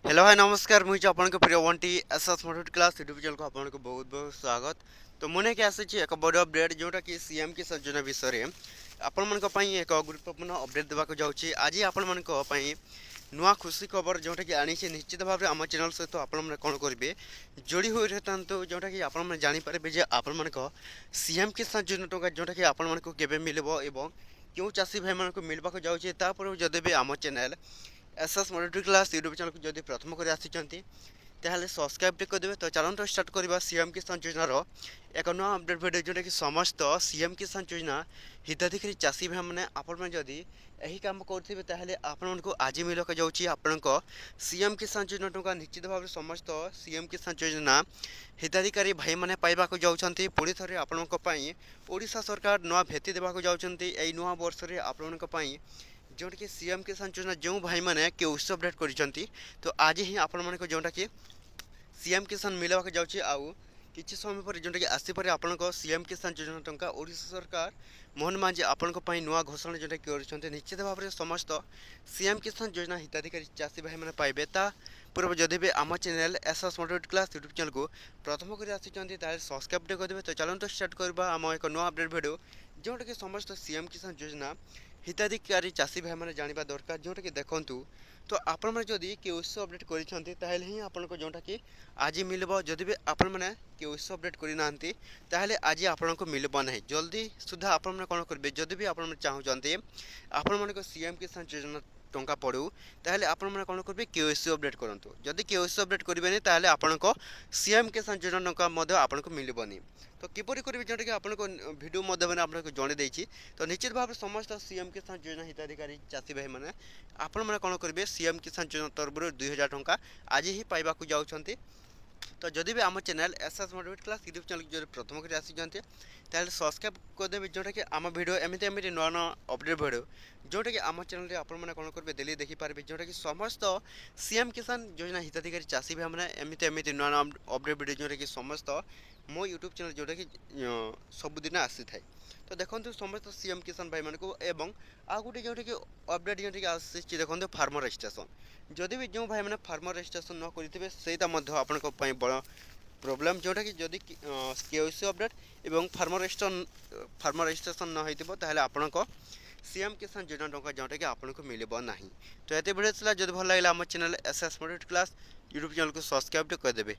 Hello hi नमस्कार मुझे आपको प्रिय वंटी SS motivate class YouTube channel को आपको बहुत बहुत स्वागत। तो मुझे क्या आसी एक बड़ अपडेट जोटा कि सीएम की योजना विषय में आपण एक गुरुत्वपूर्ण अपडेट देवाक जाऊँगी। आज आपण नुआ खुशी खबर जोटा कि आनी निश्चित भाव में आम चैनल सहित आपण कौन करेंगे जोड़ी हुई रहता जोटा कि आपण जानीपारे आपण सीएम किसान योजना टंका जोटा कि आपण को मिल क्यों चाषी भाई मानक मिलवाक जाऊँगी जदि भी आम channel SS motivate class YouTube channel को जब प्रथम कर आसी सब्सक्राइब करदे। तो चलते स्टार्ट करवा सीएम किसान योजनार एक नुआ अपडेट भिडियो जोटा कि समस्त सीएम किसान योजना हिताधिकारी चाषी भाई मैंने आपण जदि यही काम करेंगे आपण को आज मिलक जाऊँगी आपण सीएम किसान योजना टंका निश्चित भाव में समस्त सीएम किसान योजना हिताधिकारी भाई मैंने पाइबा जाऊँगी। पुणी थे आपण ओडिशा सरकार नुआ भेटी देवाक जाऊँगी यही नुआ वर्ष में आपण जोटा कि सीएम किसान योजना जो भाई मैंने के उत्सव अपडेट कर तो आज ही आपण मान जोटा कि सीएम किसान मिलवाक जाऊँगी आउ किसी समय पर जोटा कि आसपे आपण सीएम किसान योजना टंका ओडिशा सरकार मोहन मांझी आपण नुआ घोषणा जोटा कि निश्चित भाव में समस्त सीएम किसान योजना हिताधिकारी चाषी भाई मैंने पाइबे ता पूर्व जदि भी आम channel SS motivate class YouTube channel को प्रथम कर आसी सब्सक्राइब करदे। तो चलते स्टार्ट करवा आम एक नुआ अपडेट भिडियो जोटा कि समस्त सीएम किसान योजना हिताधिकारी चाषी भाई मैंने जानवा दरकार जोटा कि देखूँ। तो आपण मैंने जदि के उत्सव अपडेट कर ही आपण जोटा कि आज मिल जदि भी आपण मैंने के उत्सव अपडेट करना आज आपण को मिल ना जल्दी सुधा आपण मैंने कौन करेंगे जदि भी आपण चाहते आपण मान सीएम किसान योजना टंका पड़ू ताहले आपण मैंने कौन करेंगे केओसी अपडेट करूँ। जदि केओसी अपडेट करेंगे ताहले आपण सीएम किसान योजना टंका आपण को मिलबनी। तो किपरि करेंगे जोटा कि आपण वीडियो मैंने आपको जन देती। तो निश्चित भाव समस्त सीएम किसान योजना हिताधिकारी चाषी भाई मैंने आपण मैंने कौन करेंगे सीएम किसान योजना तरफ 2000 टंका आज ही पाइबा जाऊँगी। तो जदि भी आम channel SS motivate class YouTube channel जो प्रथम कर आसी सब्सक्राइब करदे जोटा कि आम वीडियो एमती नुआ नुआ अपडेट वीडियो जोटा कि आम चैनल आपण मैंने कौन करेंगे डेली देखिपारे जोटा कि समस्त सीएम किसान योजना हिताधिकारी चाषी भाई मैंने एमती नुआ नुआ अपडेट वीडियो जोटा कि समस्त मो यूट्यूब चैनल जोटा कि सबुदिन आसी थाए। तो देखो समस्त सीएम किसान भाई मानक एवं आ गोटे जोटा कि अपडेट जोटा कि आसी देखो फार्मर रजिस्ट्रेशन जदि भी जो भाई मैंने फार्मर रजिस्ट्रेशन न करेंगे सहीटा बड़ प्रोब्लेम जोटा कि जदि केओसी अपडेट एवं फार्मर रजिस्ट्रेशन न होता आपण सीएम किसान योजना टंका जोटा कि आपको मिल ना। तो ये वीडियो जब भल लगे आम channel SS motivate class YouTube channel को सब्सक्राइब करदे।